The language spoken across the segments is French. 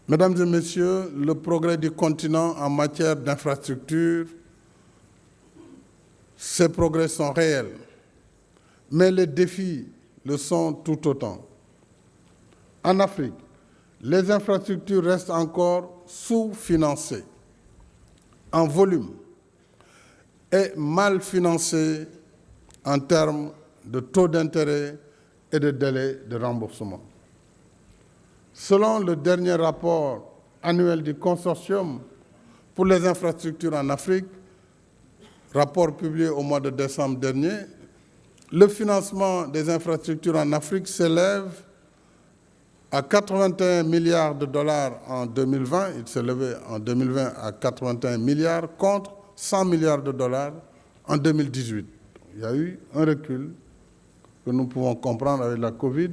Mesdames et messieurs, le progrès du continent en matière d'infrastructure, ces progrès sont réels, mais les défis le sont tout autant. En Afrique, les infrastructures restent encore sous-financées en volume et mal financées en termes de taux d'intérêt et de délai de remboursement. Selon le dernier rapport annuel du Consortium pour les infrastructures en Afrique, rapport publié au mois de décembre dernier, le financement des infrastructures en Afrique s'élève à 81 milliards de dollars en 2020. Il s'élevait en 2020 à 81 milliards contre 100 milliards de dollars en 2018. Il y a eu un recul que nous pouvons comprendre avec la Covid.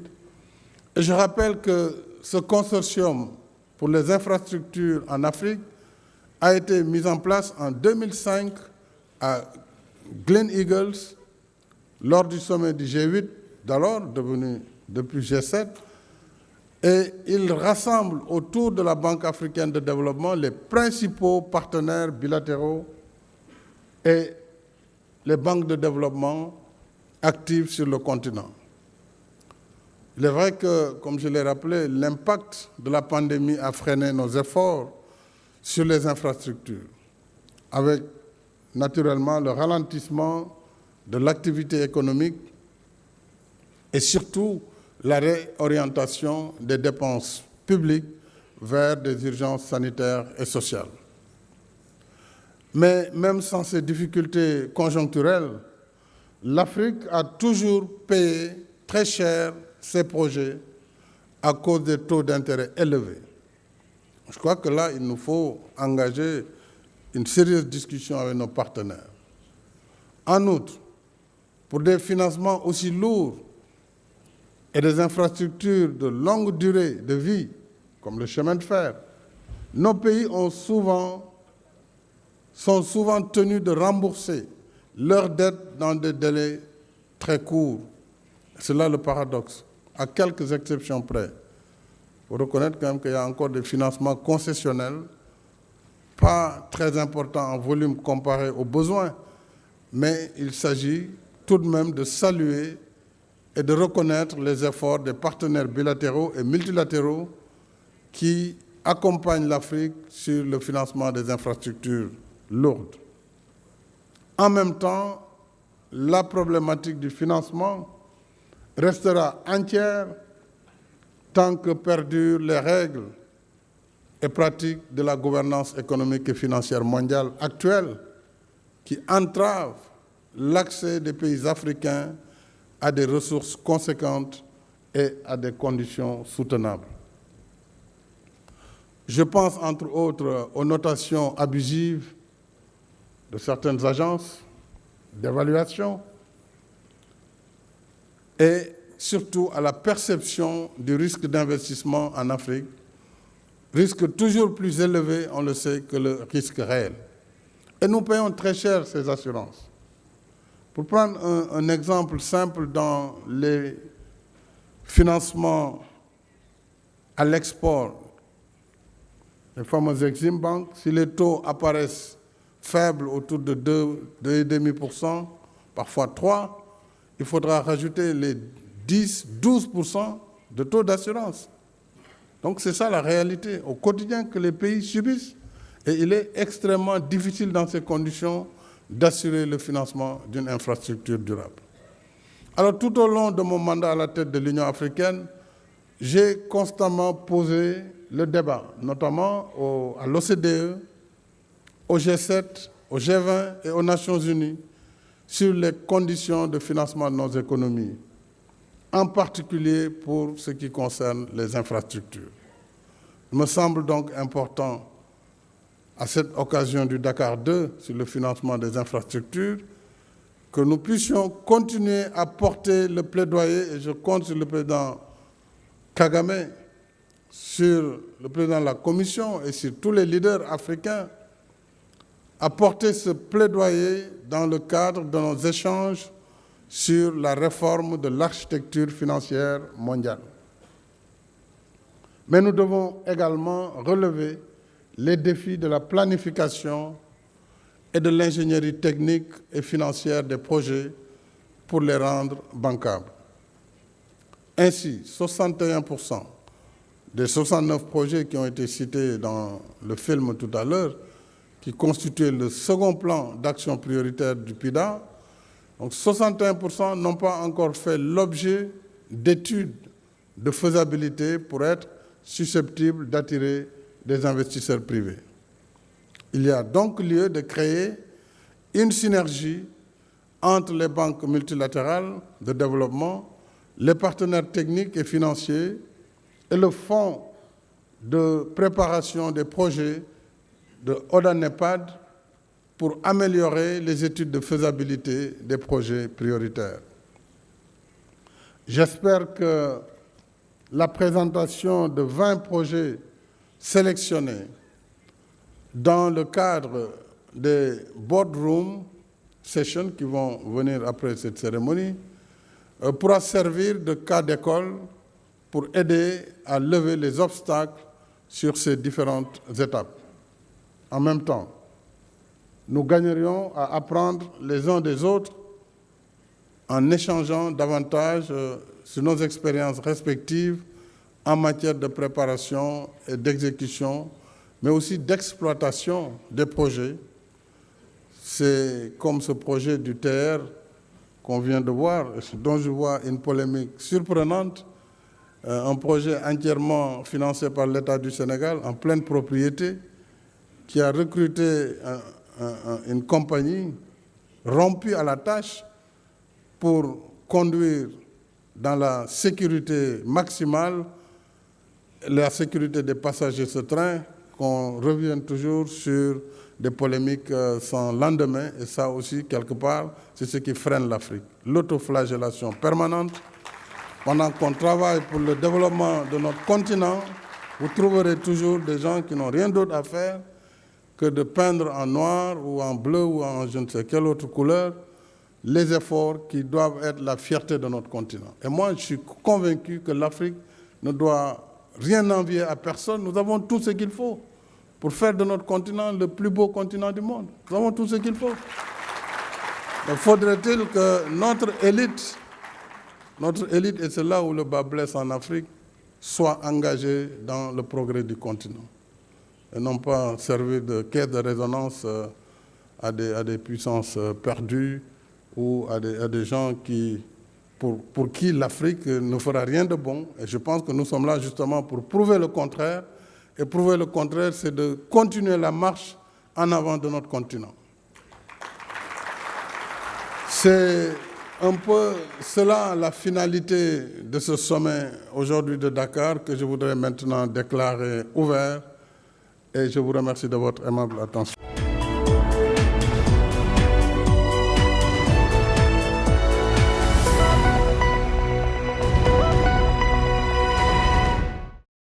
Et je rappelle que ce consortium pour les infrastructures en Afrique a été mis en place en 2005 à Glen Eagles lors du sommet du G8 d'alors, devenu depuis G7, et il rassemble autour de la Banque africaine de développement les principaux partenaires bilatéraux et les banques de développement actives sur le continent. Il est vrai que, comme je l'ai rappelé, l'impact de la pandémie a freiné nos efforts sur les infrastructures, avec naturellement le ralentissement de l'activité économique et surtout la réorientation des dépenses publiques vers des urgences sanitaires et sociales. Mais même sans ces difficultés conjoncturelles, l'Afrique a toujours payé très cher ses projets à cause des taux d'intérêt élevés. Je crois que là, il nous faut engager une sérieuse discussion avec nos partenaires. En outre, pour des financements aussi lourds et des infrastructures de longue durée de vie, comme le chemin de fer, nos pays sont souvent tenus de rembourser leurs dettes dans des délais très courts. C'est là le paradoxe, à quelques exceptions près. Il faut reconnaître quand même qu'il y a encore des financements concessionnels, pas très importants en volume comparé aux besoins, mais il s'agit tout de même de saluer et de reconnaître les efforts des partenaires bilatéraux et multilatéraux qui accompagnent l'Afrique sur le financement des infrastructures lourdes. En même temps, la problématique du financement restera entière tant que perdurent les règles et pratiques de la gouvernance économique et financière mondiale actuelle qui entravent l'accès des pays africains à des ressources conséquentes et à des conditions soutenables. Je pense entre autres aux notations abusives de certaines agences d'évaluation et surtout à la perception du risque d'investissement en Afrique, risque toujours plus élevé, on le sait, que le risque réel. Et nous payons très cher ces assurances. Pour prendre un exemple simple dans les financements à l'export, les fameux Exim Bank, si les taux apparaissent faibles autour de 2,5%, parfois 3%, il faudra rajouter les 10-12% de taux d'assurance. Donc c'est ça la réalité au quotidien que les pays subissent. Et il est extrêmement difficile dans ces conditions d'assurer le financement d'une infrastructure durable. Alors tout au long de mon mandat à la tête de l'Union africaine, j'ai constamment posé le débat, notamment à l'OCDE, au G7, au G20 et aux Nations Unies, sur les conditions de financement de nos économies, en particulier pour ce qui concerne les infrastructures. Il me semble donc important, à cette occasion du Dakar 2 sur le financement des infrastructures, que nous puissions continuer à porter le plaidoyer, et je compte sur le président Kagame, sur le président de la Commission et sur tous les leaders africains, à porter ce plaidoyer dans le cadre de nos échanges sur la réforme de l'architecture financière mondiale. Mais nous devons également relever les défis de la planification et de l'ingénierie technique et financière des projets pour les rendre bancables. Ainsi, 61% des 69 projets qui ont été cités dans le film tout à l'heure, qui constituaient le second plan d'action prioritaire du PIDA, donc 61% n'ont pas encore fait l'objet d'études de faisabilité pour être susceptibles d'attirer des investisseurs privés. Il y a donc lieu de créer une synergie entre les banques multilatérales de développement, les partenaires techniques et financiers et le fonds de préparation des projets de ODA-NEPAD pour améliorer les études de faisabilité des projets prioritaires. J'espère que la présentation de 20 projets sélectionnés dans le cadre des boardroom sessions qui vont venir après cette cérémonie pourra servir de cas d'école pour aider à lever les obstacles sur ces différentes étapes. En même temps, nous gagnerions à apprendre les uns des autres en échangeant davantage sur nos expériences respectives en matière de préparation et d'exécution, mais aussi d'exploitation des projets. C'est comme ce projet du TR qu'on vient de voir, dont je vois une polémique surprenante, un projet entièrement financé par l'État du Sénégal, en pleine propriété, qui a recruté une compagnie rompue à la tâche pour conduire dans la sécurité maximale, la sécurité des passagers de ce train, qu'on revienne toujours sur des polémiques sans lendemain, et ça aussi, quelque part, c'est ce qui freine l'Afrique. L'autoflagellation permanente. Pendant qu'on travaille pour le développement de notre continent, vous trouverez toujours des gens qui n'ont rien d'autre à faire que de peindre en noir ou en bleu ou en je ne sais quelle autre couleur les efforts qui doivent être la fierté de notre continent. Et moi, je suis convaincu que l'Afrique ne doit rien envier à personne. Nous avons tout ce qu'il faut pour faire de notre continent le plus beau continent du monde. Nous avons tout ce qu'il faut. Mais faudrait-il que notre élite, et c'est là où le bas blesse en Afrique, soit engagée dans le progrès du continent et non pas servir de caisse de résonance à des puissances perdues ou à des gens pour qui l'Afrique ne fera rien de bon. Et je pense que nous sommes là justement pour prouver le contraire. Et prouver le contraire, c'est de continuer la marche en avant de notre continent. C'est un peu cela la finalité de ce sommet aujourd'hui de Dakar que je voudrais maintenant déclarer ouvert. Et je vous remercie de votre aimable attention.